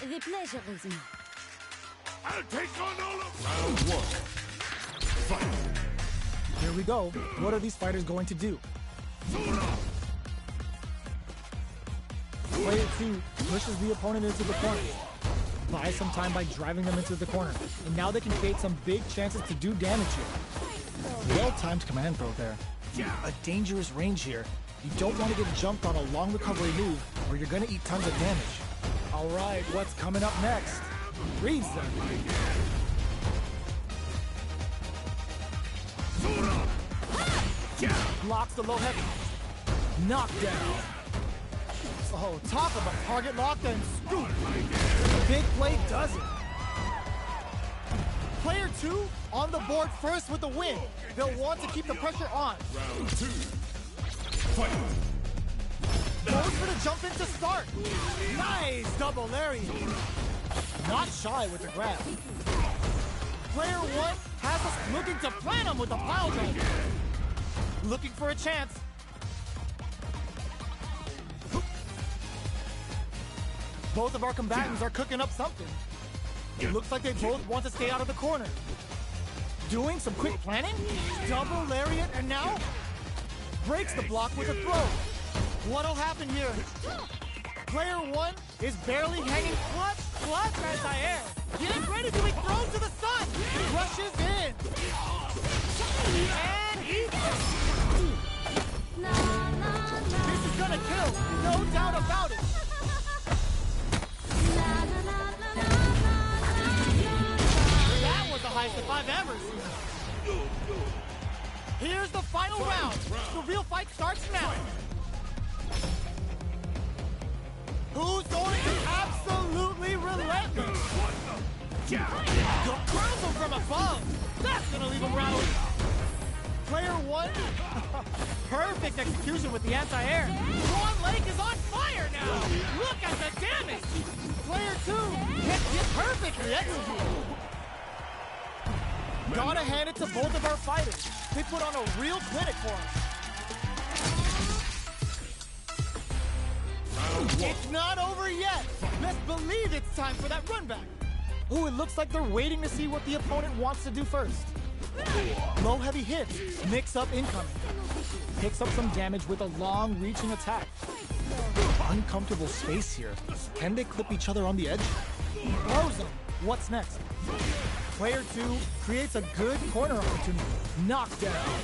The pleasure is mine. I'll take on all of round one. Fight. Here we go. What are these fighters going to do? Player 2 pushes the opponent into the corner. Buys some time by driving them into the corner. And now they can create some big chances to do damage here. Well-timed command throw there. A dangerous range here. You don't want to get jumped on a long recovery move or you're going to eat tons of damage. All right, what's coming up next? Reads them. Blocks the low heavy. Knockdown. Oh, talk about target lock and scoop. Big play does it. Player 2 on the board first with the win. They'll want to keep the pressure on. Round 2. Fight. Goes for the jump in to start. Nice double lariat. Not shy with the grab. Player 1 has us looking to plant him with the pile driver. Looking for a chance. Both of our combatants are cooking up something. It looks like they both want to stay out of the corner. Doing some quick planning. Double lariat and now breaks the block with a throw. What'll happen here? Player 1 is barely hanging clutch anti-air. Getting ready to be thrown to the sun. Rushes in. And he... This is gonna kill, no doubt about it. That was the highest if I've ever seen. Here's the final round. The real fight starts now. Who's going to absolutely relentless? Grabs him from above. That's gonna leave him rattled. Player 1, perfect execution with the anti-air. Swan Lake is on fire now. Look at the damage. Player 2 gets it perfectly executed. Gotta hand it to both of our fighters. They put on a real clinic for us. It's not over yet. Let's believe it's time for that run back. Ooh, it looks like they're waiting to see what the opponent wants to do first. Low heavy hits, mix up incoming. Picks up some damage with a long reaching attack. Uncomfortable space here. Can they clip each other on the edge? Throws them. What's next? Player 2 creates a good corner opportunity. Knockdown.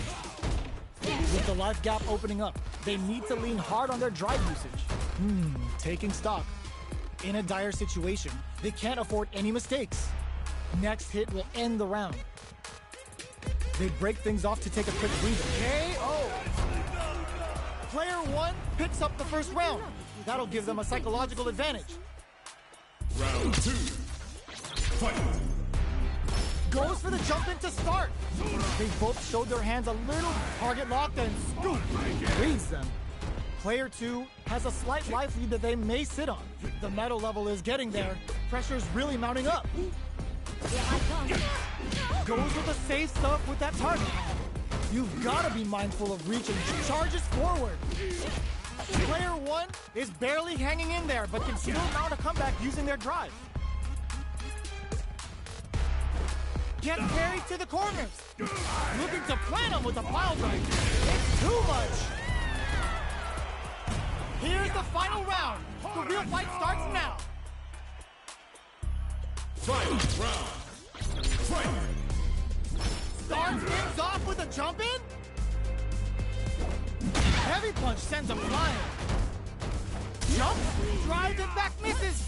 With the life gap opening up, they need to lean hard on their drive usage. Taking stock. In a dire situation, they can't afford any mistakes. Next hit will end the round. They break things off to take a quick breather. KO! Player 1 picks up the first round. That'll give them a psychological advantage. Round 2. Fight. Goes for the jump in to start. They both showed their hands a little. Target locked and scoop. Reads them. Player 2 has a slight life lead that they may sit on. The metal level is getting there. Pressure's really mounting up. Goes with the safe stuff with that target. You've got to be mindful of reaching. Charges forward. Player 1 is barely hanging in there, but can still mount a comeback using their drive. Get carried to the corners. Looking to plant him with a pile drive. It's too much. Here's the final round. The real fight starts now. Fight round. Fight. Starts things off with a jump in. Heavy punch sends him flying. Jump, drives it back, misses.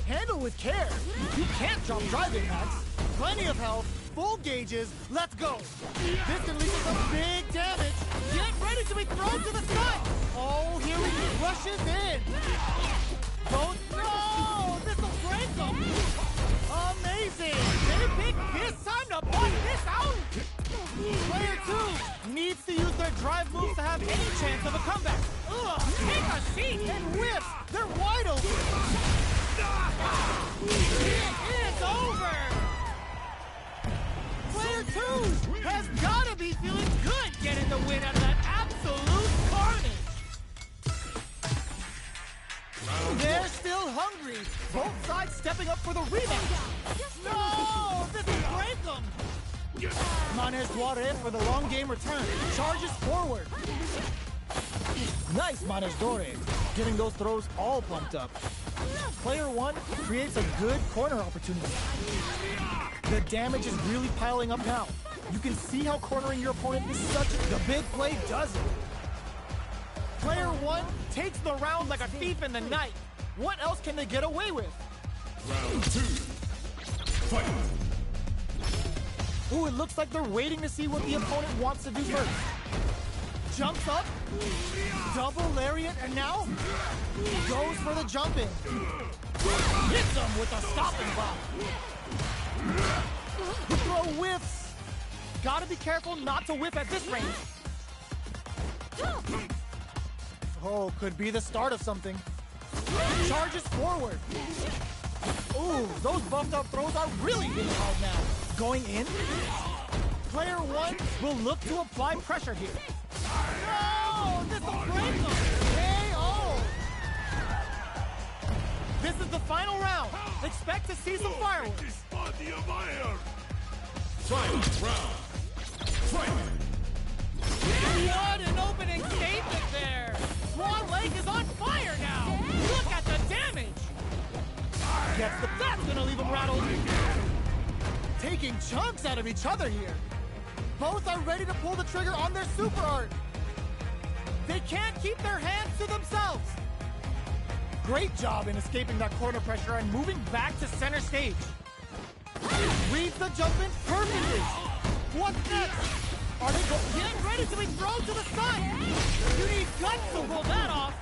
Handle with care. You can't drop drive impacts. Plenty of health, full gauges. Let's go. This can lead to some big damage. Get ready to be thrown to the sun. Oh, here he rushes in. Don't, no, this'll break him. Amazing. They pick this time to bust this out. Player 2 needs to use their drive moves to have any chance of a comeback. Ugh, take a seat and whips. They're wide open. It is over. Player 2 has got to be feeling good getting the win out of that absolute carnage. They're still hungry, Both sides stepping up for the rebound. No! This will break them! Manes Dore for the long game return. Charges forward. Nice Manes Dore. Getting those throws all pumped up. Player one creates a good corner opportunity. The damage is really piling up now. You can see how cornering your opponent is such the big play does it. Player one takes the round like a thief in the night. What else can they get away with? Round two. Fight. Ooh, it looks like they're waiting to see what the opponent wants to do first. Jumps up, double lariat, and now goes for the jump in. Hits him with a stopping block. The throw whiffs. Gotta be careful not to whiff at this range. Oh, could be the start of something. Charges forward. Ooh, those buffed up throws are really hitting hard now. Going in. Player one will look to apply pressure here. No! This will break them! KO! This is the final round. Expect to see some fireworks. Final round. Fight. What an opening statement there! Swan Lake is on fire now! Look at the damage! That's gonna leave them rattled. Taking chunks out of each other here. Both are ready to pull the trigger on their super art. They can't keep their hands to themselves. Great job in escaping that corner pressure and moving back to center stage. Reads the jump in perfectly. What's next? Are they getting ready to be thrown to the side? You need guts to pull that off.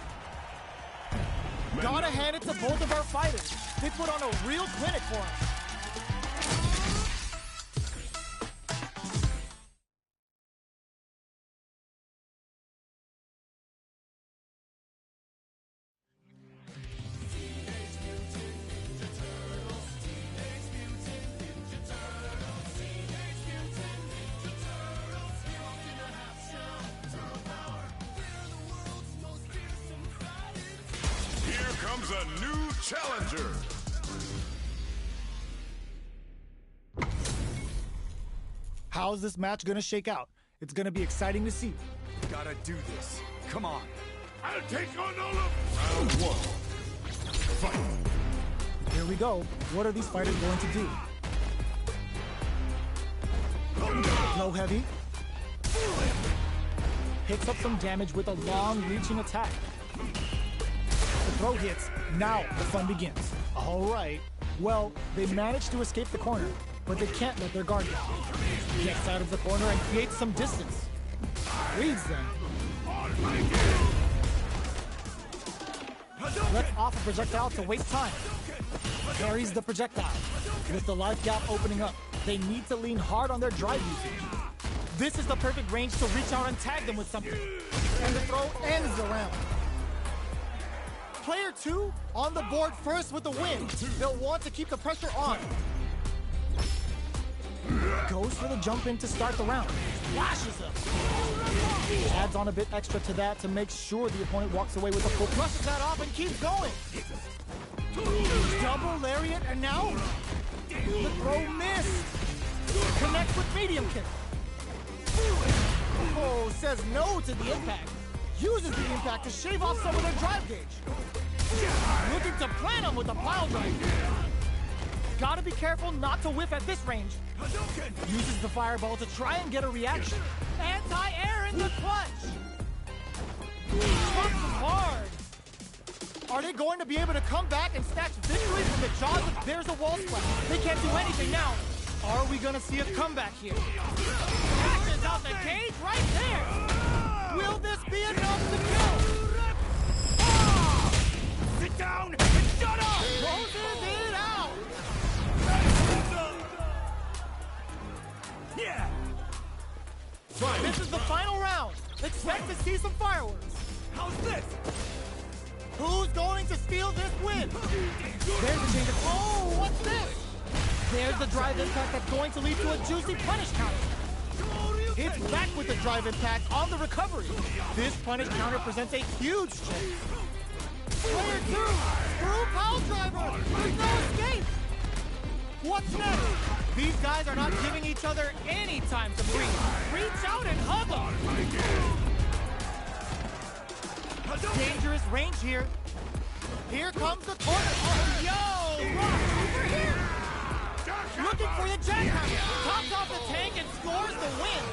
Gotta hand it to both of our fighters. They put on a real clinic for us. Comes a new challenger. How's this match gonna shake out? It's gonna be exciting to see. Gotta do this. Come on. I'll take on all of round one. Fight. Here we go. What are these fighters going to do? Low heavy. Picks up some damage with a long reaching attack. The throw hits. Now the fun begins. All right. Well, they managed to escape the corner, but they can't let their guard down. Gets out of the corner and creates some distance. Reads them. Lets off a projectile to waste time. Carries the projectile. With the life gap opening up, they need to lean hard on their drive usage. This is the perfect range to reach out and tag them with something. And the throw ends the round. Player two on the board first with the win. They'll want to keep the pressure on. Goes for the jump in to start the round. Flashes him. Adds on a bit extra to that to make sure the opponent walks away with a full. Brushes that off and keeps going. Double lariat and now the throw missed. Connects with medium kick. Oh, says no to the impact. Uses the impact to shave off some of their drive gauge. Looking to plant him with a pile drive. Gotta be careful not to whiff at this range. Uses the fireball to try and get a reaction. Anti-air in the clutch. Jumps hard. Are they going to be able to come back and snatch victory from the jaws of there's a wall splash? They can't do anything now. Are we gonna see a comeback here? Catches out the cage right there. Will this be enough to kill? Sit down and shut up! Closes it out. Yeah. This is the final round. Expect to see some fireworks. How's this? Who's going to steal this win? There's the change of. Oh, what's this? There's the drive impact that's going to lead to a juicy punish counter. Hits back with the drive impact on the recovery. This punish counter presents a huge change. Player two Through pile driver! There's no escape! What's next? These guys are not giving each other any time to breathe. Reach out and hug them! Dangerous range here. Here comes the corner. Oh, yo! Rock over here! Looking for the jackhammer. Tops off the tank and scores the win.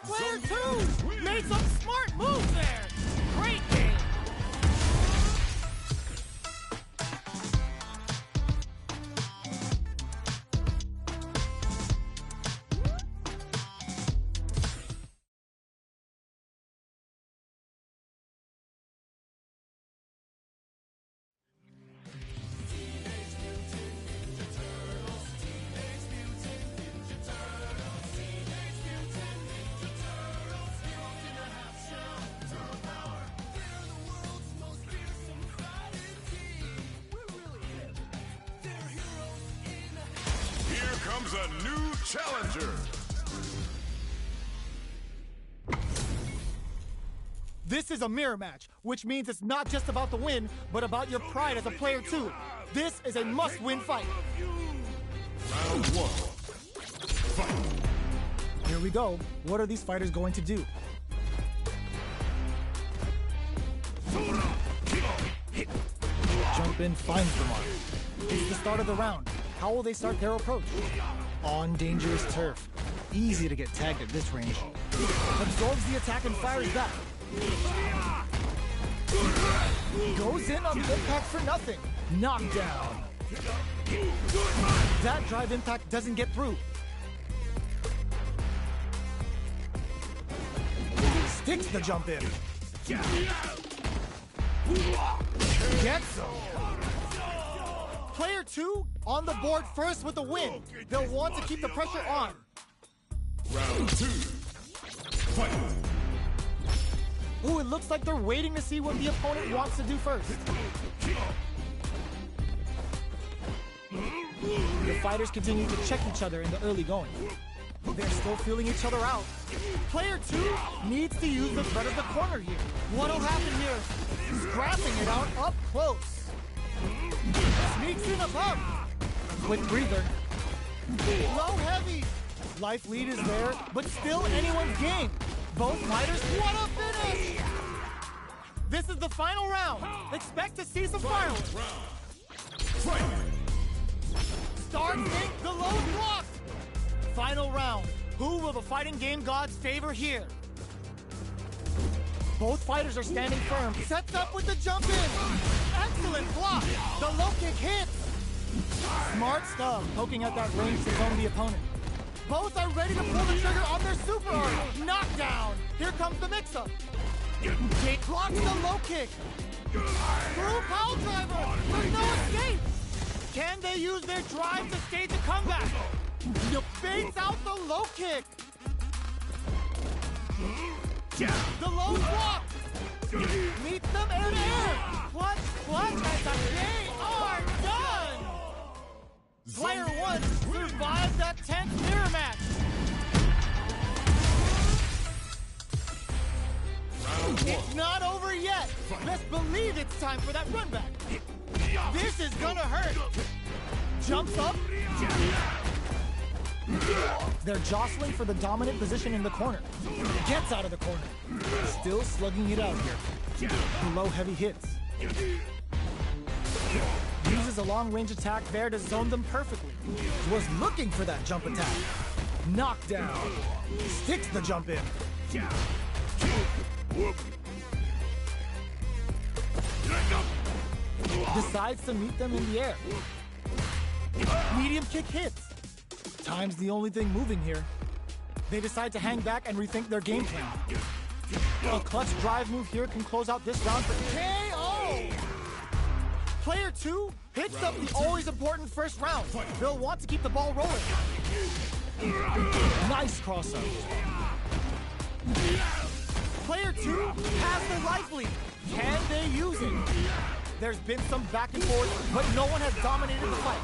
Player 2 made some smart moves there. Great game. Comes a new challenger. This is a mirror match, which means it's not just about the win, but about your pride as a player too. This is a must-win fight. Round 1. Fight. Here we go. What are these fighters going to do? Jump in finds the mark. It's the start of the round. How will they start their approach? On dangerous turf. Easy to get tagged at this range. Absorbs the attack and fires back. Goes in on the impact for nothing. Knockdown. That drive impact doesn't get through. Sticks the jump in. Gets him. Player 2 on the board first with the win. They'll want to keep the pressure on. Round 2. Fight. Ooh, it looks like they're waiting to see what the opponent wants to do first. The fighters continue to check each other in the early going. They're still feeling each other out. Player 2 needs to use the threat of the corner here. What'll happen here? Scrapping it out up close. Sneaks in above. Quick breather. Low heavy. Life lead is there, but still anyone's game. Both fighters, what a finish! This is the final round. Expect to see some fireworks. Start think the low block. Final round. Who will the fighting game gods favor here? Both fighters are standing firm. Sets up with the jump in. Excellent block. The low kick hits. Smart stuff, poking at that range to zone the opponent. Both are ready to pull the trigger on their super art. Knockdown. Here comes the mix-up. Jake blocks the low kick. Through pile driver. There's no escape. Can they use their drive to stage a comeback? Debates out the low kick. The low block. Meets them air to air. What? And they are done. Player 1 survived that tense mirror match. It's not over yet. Best believe it's time for that run back. This is gonna hurt. Jumps up. They're jostling for the dominant position in the corner. Gets out of the corner. Still slugging it out here. Below heavy hits. Uses a long-range attack there to zone them perfectly. Was looking for that jump attack. Knockdown. Sticks the jump in. Decides to meet them in the air. Medium kick hits. Time's the only thing moving here. They decide to hang back and rethink their game plan. A clutch drive move here can close out this round for KO! Player 2 picks up the always important first round. They'll want to keep the ball rolling. Nice cross-up. Player 2 has the life lead. Can they use it? There's been some back and forth, but no one has dominated the fight.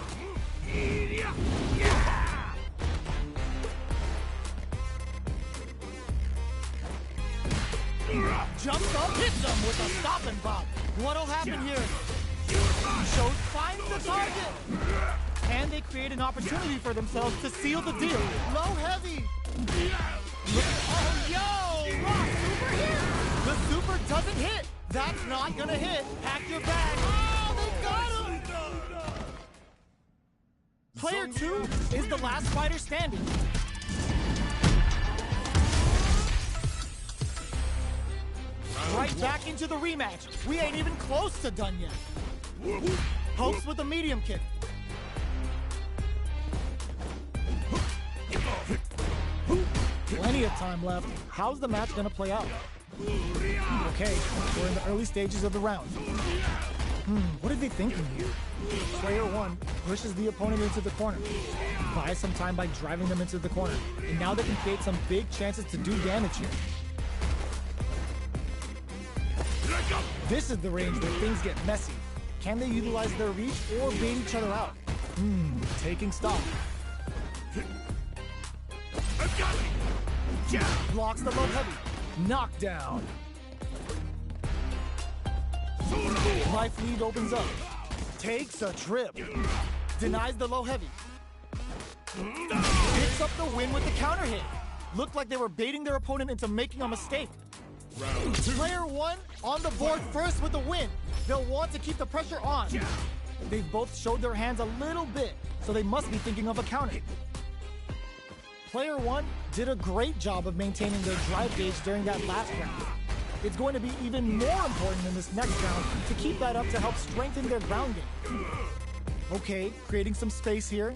Jumps up, hits them with a stop and pop. What'll happen here? Shows finds the target! And they create an opportunity for themselves to seal the deal. Low heavy! Oh, yo! Rock super hit! The super doesn't hit! That's not gonna hit! Pack your bag! Oh, they got him! Player 2 is the last fighter standing. Right back into the rematch. We ain't even close to done yet. Hopes with a medium kick. Plenty of time left. How's the match gonna play out? Okay, we're in the early stages of the round. What are they thinking here? Player 1 pushes the opponent into the corner, buys some time by driving them into the corner, and now they can create some big chances to do damage here. This is the range where things get messy. Can they utilize their reach or bait each other out? Taking stock. Blocks the low heavy. Knockdown. Life lead opens up. Takes a trip. Denies the low heavy. Picks up the win with the counter hit. Looked like they were baiting their opponent into making a mistake. Player 1 on the board first with the win. They'll want to keep the pressure on. They've both showed their hands a little bit, so they must be thinking of a counter. Player 1 did a great job of maintaining their drive gauge during that last round. It's going to be even more important in this next round to keep that up to help strengthen their ground game. Okay, creating some space here.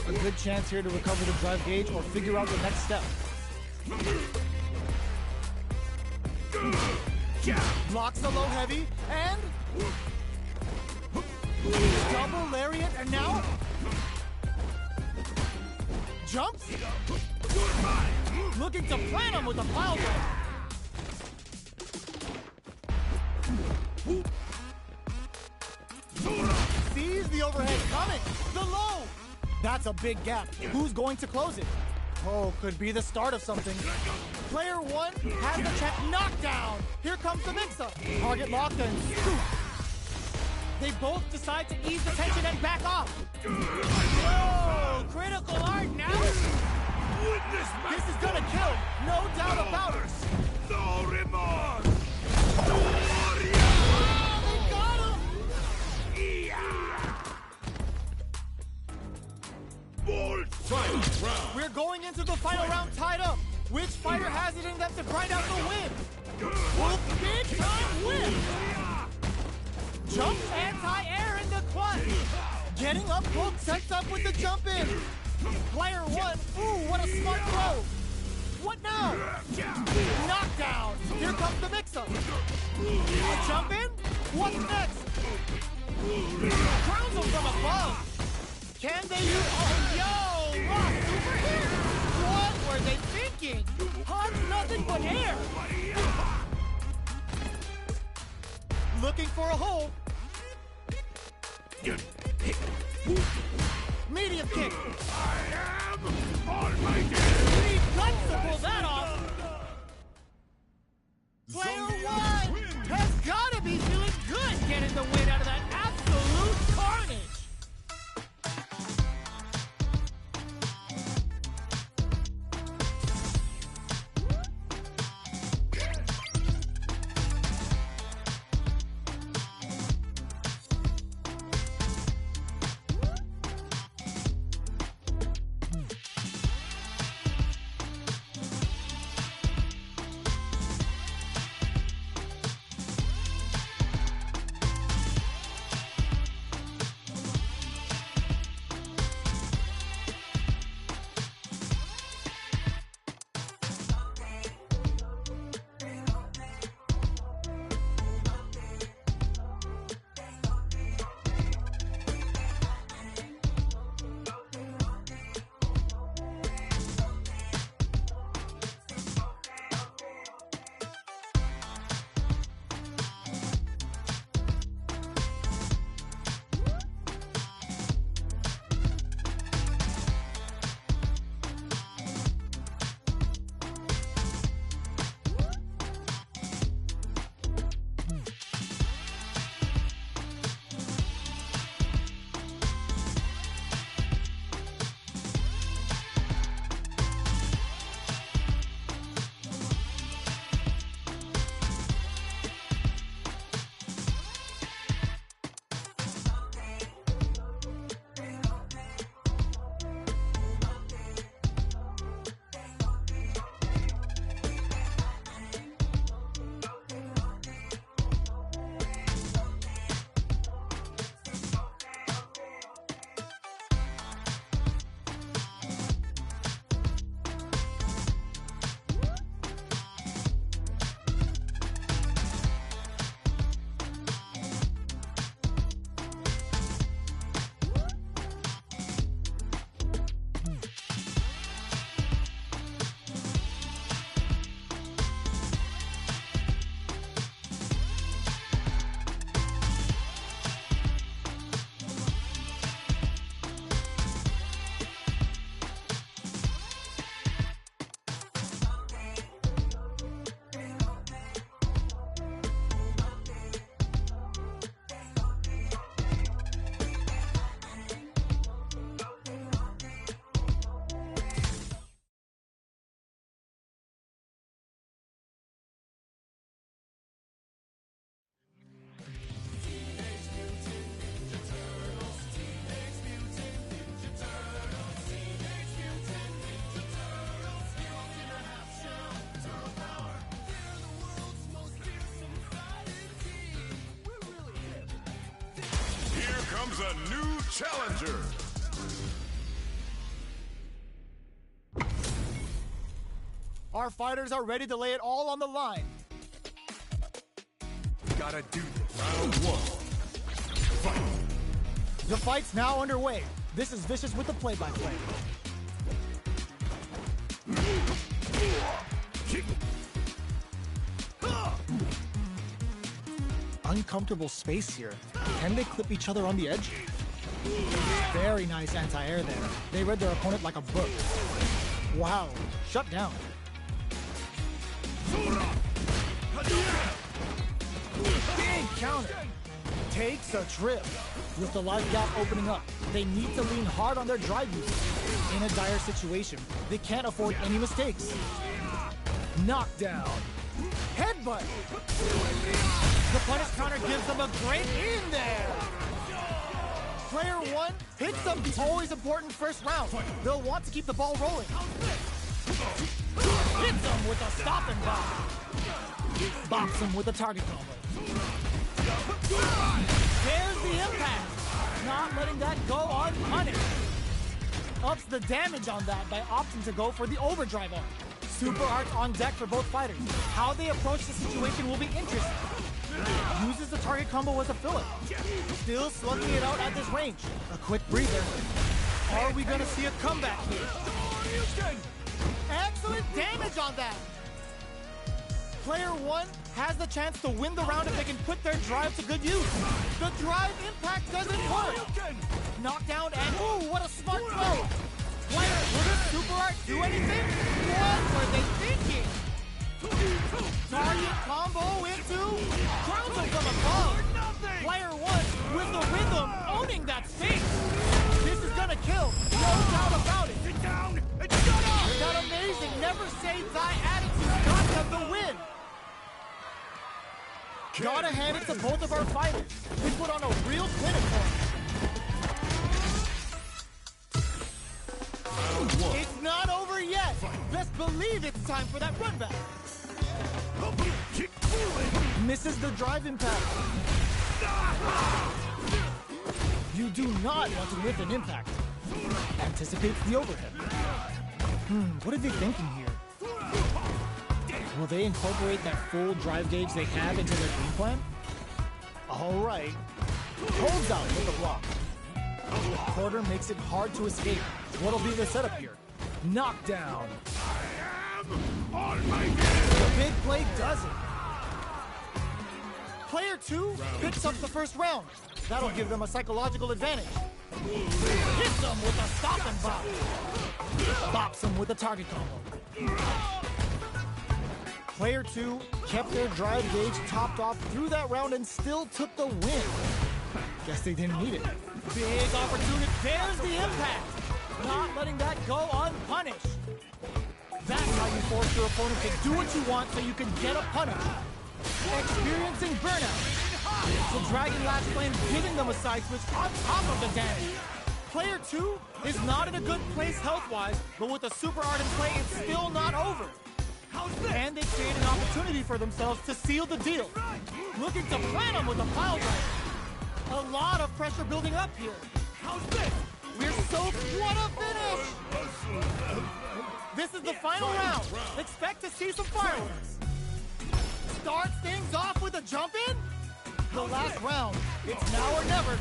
A good chance here to recover the drive gauge or figure out the next step. Blocks the low heavy, and double lariat, and now jumps. Looking to plant him with a pile driver. Sees the overhead coming. The low. That's a big gap. Who's going to close it? Oh, could be the start of something. Player 1 has the check knockdown. Here comes the mix-up. Target locked and scoop. They both decide to ease the tension and back off. Whoa, critical art now. This is gonna kill, no doubt about it. No remorse! Oh, they got him. Final round! We're going into the final round tied up. Which fighter has it in them to grind out the win? Big time win! Jump anti-air in the clutch. Getting up close, sets up with the jump in. Player 1, ooh, what a smart throw. What now? Knockdown. Here comes the mix-up. A jump in? What's next? Crowns them from above. Can they use... Oh, yo! Rock super here! What were they thinking? Hunt's nothing but air! Looking for a hole. Medium kick. I am almighty! Three guts to pull that off. Player 1 has got to be feeling good getting the win out of that absolute carnage. comes a new challenger. Our fighters are ready to lay it all on the line. Gotta do this. Round one. Fight. The fight's now underway. This is Vicious with the play-by-play. Uncomfortable space here. Can they clip each other on the edge? Very nice anti-air there. They read their opponent like a book. Wow, shut down. Big counter. Takes a trip. With the life gap opening up, they need to lean hard on their drive usage. In a dire situation, they can't afford any mistakes. Knockdown. Headbutt. The punish counter gives them a great in there. Player one hits them the always important first round. They'll want to keep the ball rolling. Hits them with a stop and bop. Bops them with a target combo. There's the impact. Not letting that go unpunished. Ups the damage on that by opting to go for the overdrive arm. Super arts on deck for both fighters. How they approach the situation will be interesting. Uses the target combo as a filler. Still slugging it out at this range. A quick breather. Are we gonna see a comeback here? Excellent damage on that. Player one has the chance to win the round if they can put their drive to good use. The drive impact doesn't work. Knockdown and ooh, what a smart throw. Player, will this super art do anything? What were they thinking? Target combo into Crownzel from above. Player one with the rhythm owning that space. This is gonna kill, no doubt about it. Sit down and shut up! That amazing never say die attitude got them the win. Gotta hand it to both of our fighters. They put on a real clinic for us. It's not over yet. Best believe it's time for that run back. Misses the drive impact. You do not want to whiff an impact. Anticipates the overhead. What are they thinking here? Will they incorporate that full drive gauge they have into their game plan? All right. Holds out with the block. Quarter makes it hard to escape. What'll be the setup here? Knockdown. The big play does it. Player two picks up the first round. That'll give them a psychological advantage. Hits them with a stop and bop. Bops them with a target combo. Player two kept their drive gauge topped off through that round and still took the win. Guess they didn't need it. Big opportunity. There's the impact. Not letting that go unpunished. That's how you force your opponent to do what you want so you can get a punish. Experiencing burnout. The Dragon Lash Flame giving them a side switch on top of the damage. Player two is not in a good place health-wise, but with a super art in play, it's still not over. And they create an opportunity for themselves to seal the deal. Looking to plant them with a pile driver. A lot of pressure building up here. How's this? We're so what a finish! This is the final round. Expect to see some fireworks. Starts things off with a jump in. The last round. It's now or never.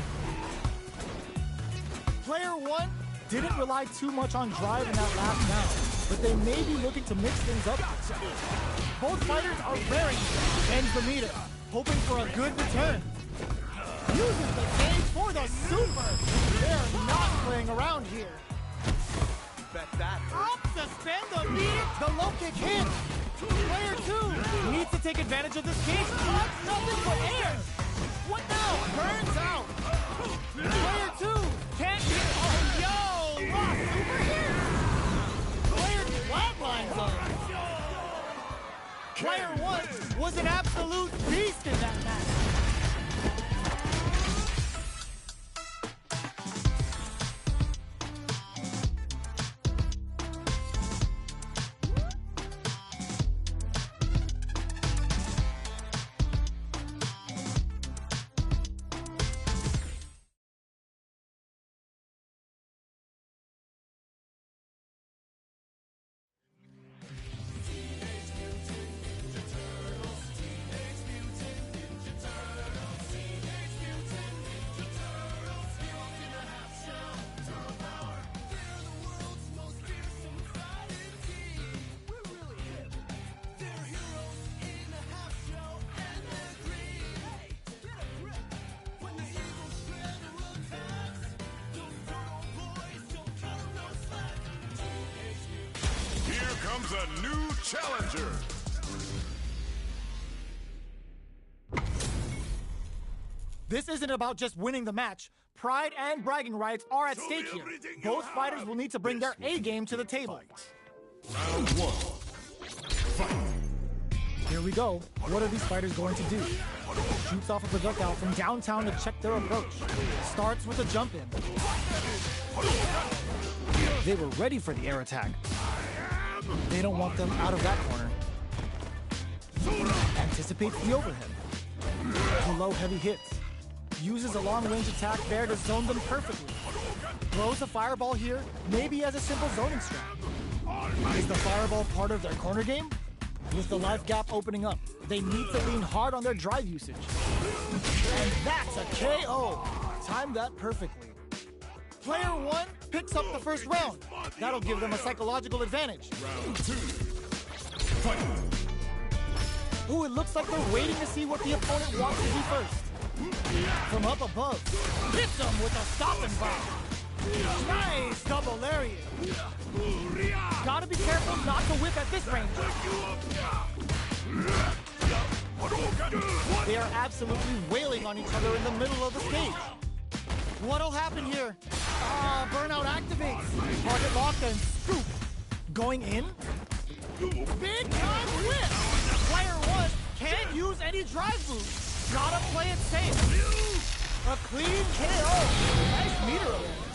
Player one didn't rely too much on drive in that last round, but they may be looking to mix things up. Both fighters are raring to bend the meter, hoping for a good return. Uses the gauge for the super. They're not playing around here. Bet that Up to spend the meter. The low kick hits. Player two needs to take advantage of this gauge. Wants nothing but air. What now? Burns out. Player two can't get. Oh, yo! Lost super here. Player flatlines him. Player one was an absolute beast in that match. comes a new challenger. This isn't about just winning the match. Pride and bragging rights are at stake here. Both fighters will need to bring their A game to the table. Round one. Fight. Here we go. What are these fighters going to do? Shoots off a projectile from downtown to check their approach. Starts with a jump in. They were ready for the air attack. They don't want them out of that corner. Anticipates the overhead. Below heavy hits. Uses a long-range attack there to zone them perfectly. Throws a fireball here, maybe as a simple zoning strat. Is the fireball part of their corner game? With the life gap opening up, they need to lean hard on their drive usage. And that's a KO! Timed that perfectly. Player one picks up the first round. That'll give them a psychological advantage. Round two. Fight. Ooh, it looks like they're waiting to see what the opponent wants to do first. From up above, hits them with a stopping bomb. Nice double lariat. Gotta be careful not to whip at this range. They are absolutely wailing on each other in the middle of the stage. What'll happen here? Burnout activates. Target locked and scoop. Going in. Big time whip. Player one can't use any drive moves. Gotta play it safe. A clean KO. Nice meter awareness.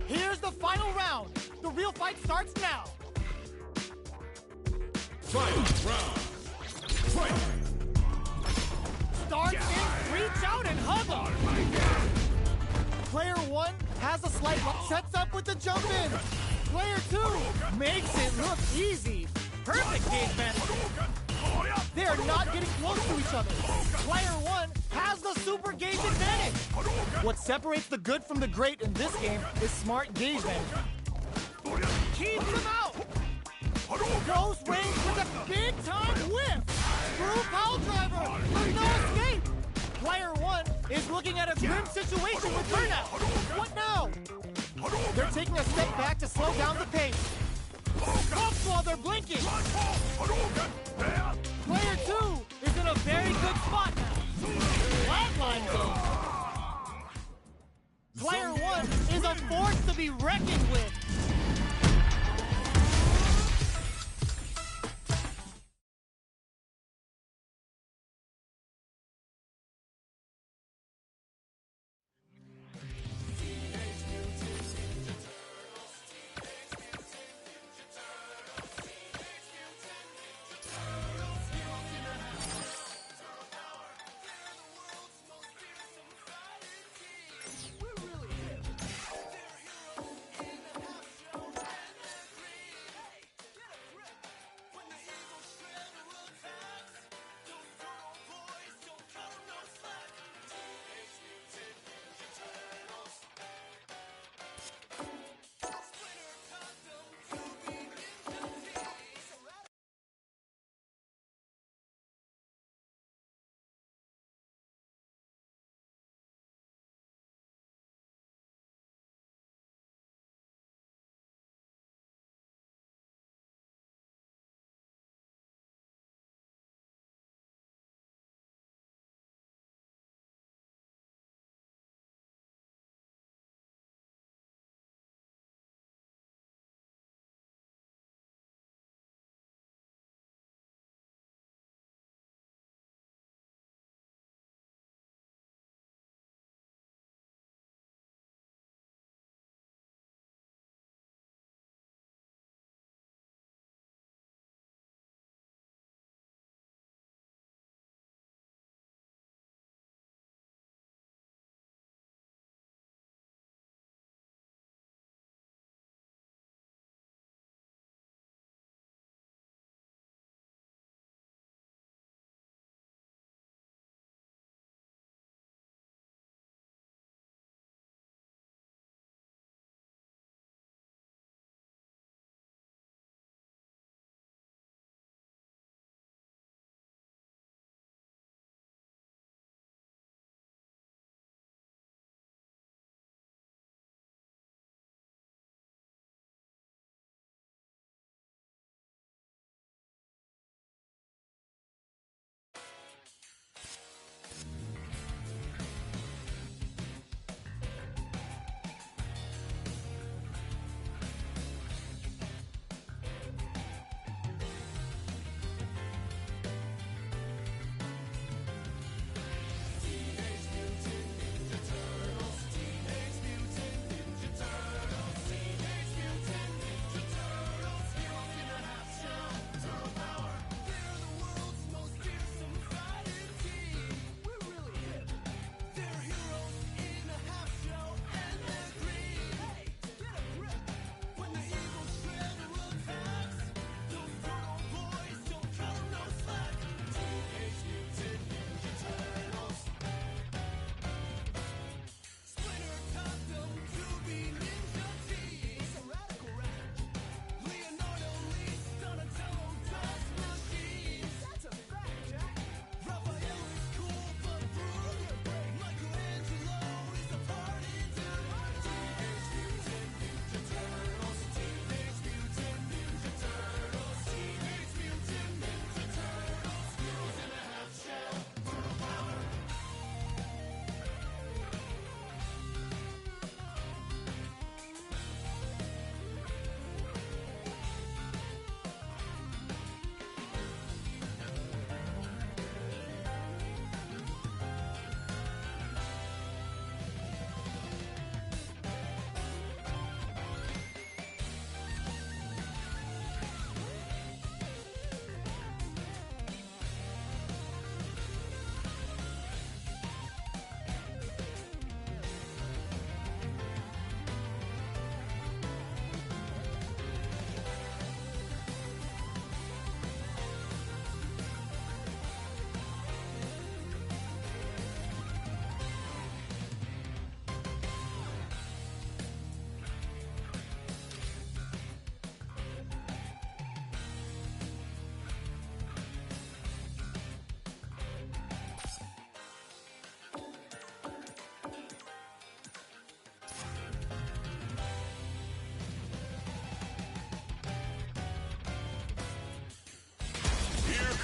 Here's the final round. The real fight starts now. Final round. Fight. Starts in, reach out and hug him. Player one has a slight lock, sets up with the jump in. Player two makes it look easy. Perfect gauge management. They are not getting close to each other. Player one has the super gauge advantage. What separates the good from the great in this game is smart gauge management. Keeps him out. Goes range with a big time whip. Screw pile driver. There's no escape. Player one is looking at a grim situation with burnout. What now? They're taking a step back to slow down the pace. Bumps while they're blinking. Player two is in a very good spot now. Flatline zone. Player one is a force to be reckoned with.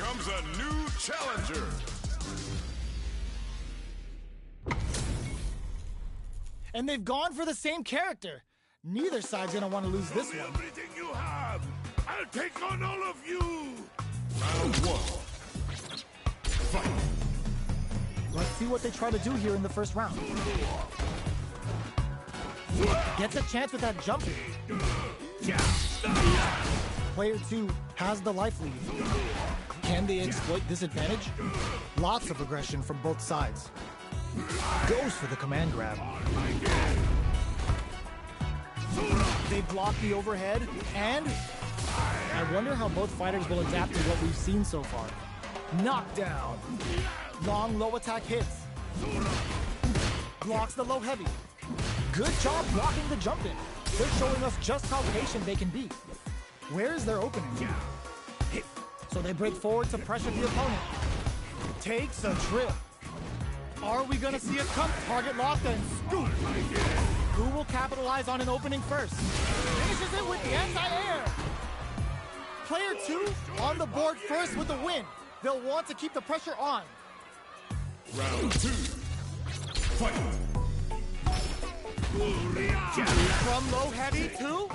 comes a new challenger. And they've gone for the same character. Neither side's gonna want to lose this one. Everything you have. I'll take on all of you. Round one. Fight. Let's see what they try to do here in the first round. Gets a chance with that jump. Player 2 has the life lead. Can they exploit this advantage? Lots of aggression from both sides. Goes for the command grab. They block the overhead, and I wonder how both fighters will adapt to what we've seen so far. Knockdown. Long low attack hits. Blocks the low heavy. Good job blocking the jump in. They're showing us just how patient they can be. Where is their opening? So they break forward to pressure the opponent. Takes a trip. Are we gonna see a target locked and scoop? Who will capitalize on an opening first? Finishes it with the anti-air. Player 2 on the board first with the win. They'll want to keep the pressure on. Round 2. Fight. From low heavy to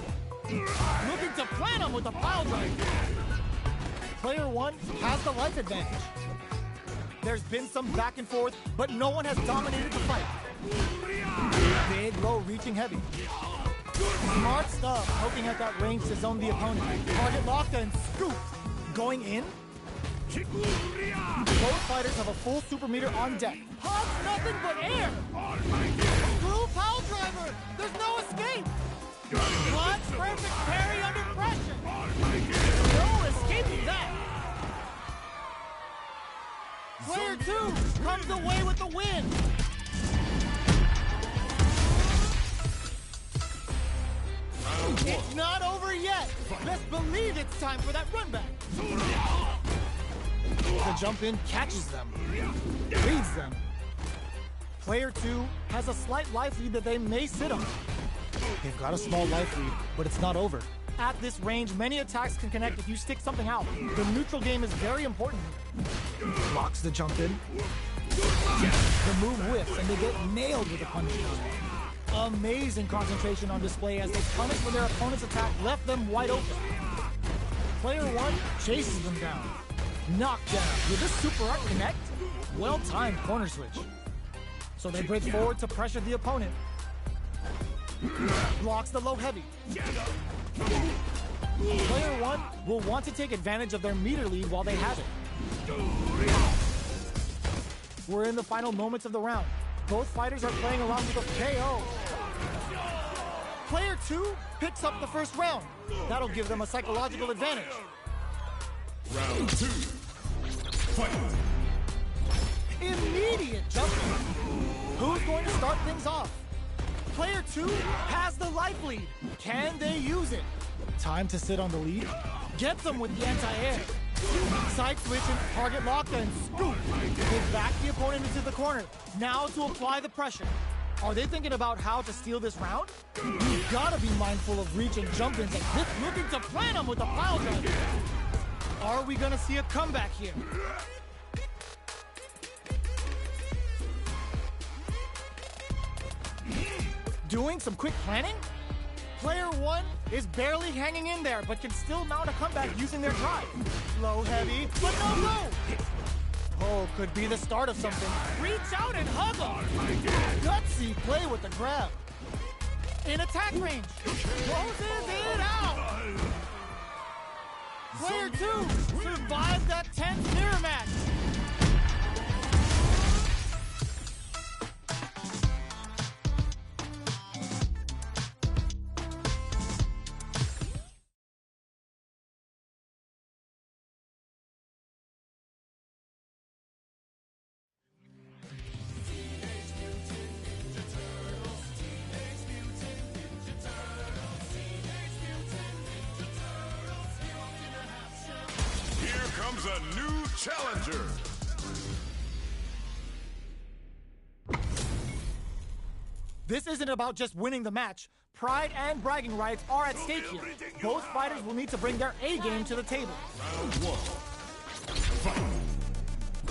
looking to plant him with a pile driver. Player 1 has the life advantage. There's been some back and forth, but no one has dominated the fight. Big, low, reaching heavy. Smart stuff, poking at that range to zone the opponent. Target locked and scoop. Going in. Both fighters have a full super meter on deck. Pumps nothing but air. Screw pile driver. There's no escape. Blocks perfect parry under pressure. No escaping that. Player 2 comes away with the win. It's not over yet. Best believe it's time for that run back. The jump in catches them, reads them. Player 2 has a slight life lead that they may sit on. They've got a small life lead, but it's not over. At this range, many attacks can connect if you stick something out. The neutral game is very important. Blocks the jump in. The move whiffs, and they get nailed with a punish counter. Amazing concentration on display as they punish when their opponent's attack left them wide open. Player 1 chases them down. Knockdown. Will this super art connect? Well-timed corner switch. So they break forward to pressure the opponent. Blocks the low heavy. Player 1 will want to take advantage of their meter lead while they have it. We're in the final moments of the round. Both fighters are playing along with a KO. Player 2 picks up the first round. That'll give them a psychological advantage. Round 2. Fight. Immediate jumping. Who's going to start things off? Player 2 has the life lead. Can they use it? Time to sit on the lead. Gets them with the anti-air. Side switch and target lock and scoop. They back the opponent into the corner. Now to apply the pressure. Are they thinking about how to steal this round? You've got to be mindful of reach and jump-ins like this, looking to plant them with a pile driver. Are we going to see a comeback here? Doing some quick planning? Player 1 is barely hanging in there, but can still mount a comeback using their drive. Low heavy, but no! Oh, could be the start of something. Reach out and hug him! Gutsy play with the grab. In attack range. Closes it out! Player 2 survived that tense mirror match. Comes a new challenger. This isn't about just winning the match. Pride and bragging rights are at stake here. Both fighters will need to bring their A game to the table. Round 1.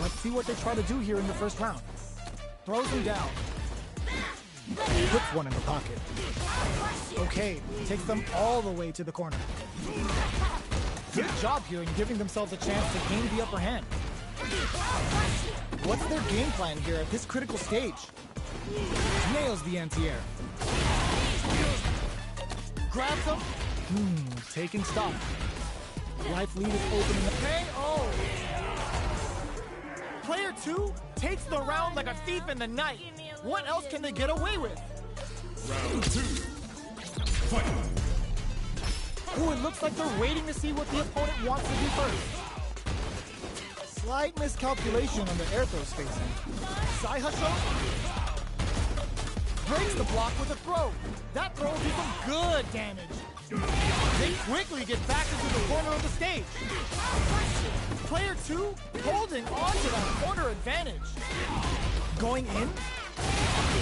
Let's see what they try to do here in the first round. Throws him down. Puts one in the pocket. Okay, takes them all the way to the corner. Good job here in giving themselves a chance to gain the upper hand. What's their game plan here at this critical stage? Nails the anti-air. Grabs him. Taking stock. Life lead is opening up. KO! Player 2 takes the round like a thief in the night. What else can they get away with? Round 2. Fight. Ooh, it looks like they're waiting to see what the opponent wants to do first. Slight miscalculation on the air throw spacing. Sai Husho breaks the block with a throw. That throw will do some good damage. They quickly get back into the corner of the stage. Player 2 holding on to that corner advantage. Going in?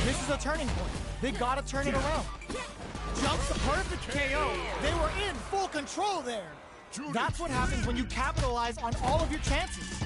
This is a turning point. They gotta turn it around. Jumps the perfect KO. They were in full control there. That's what happens when you capitalize on all of your chances.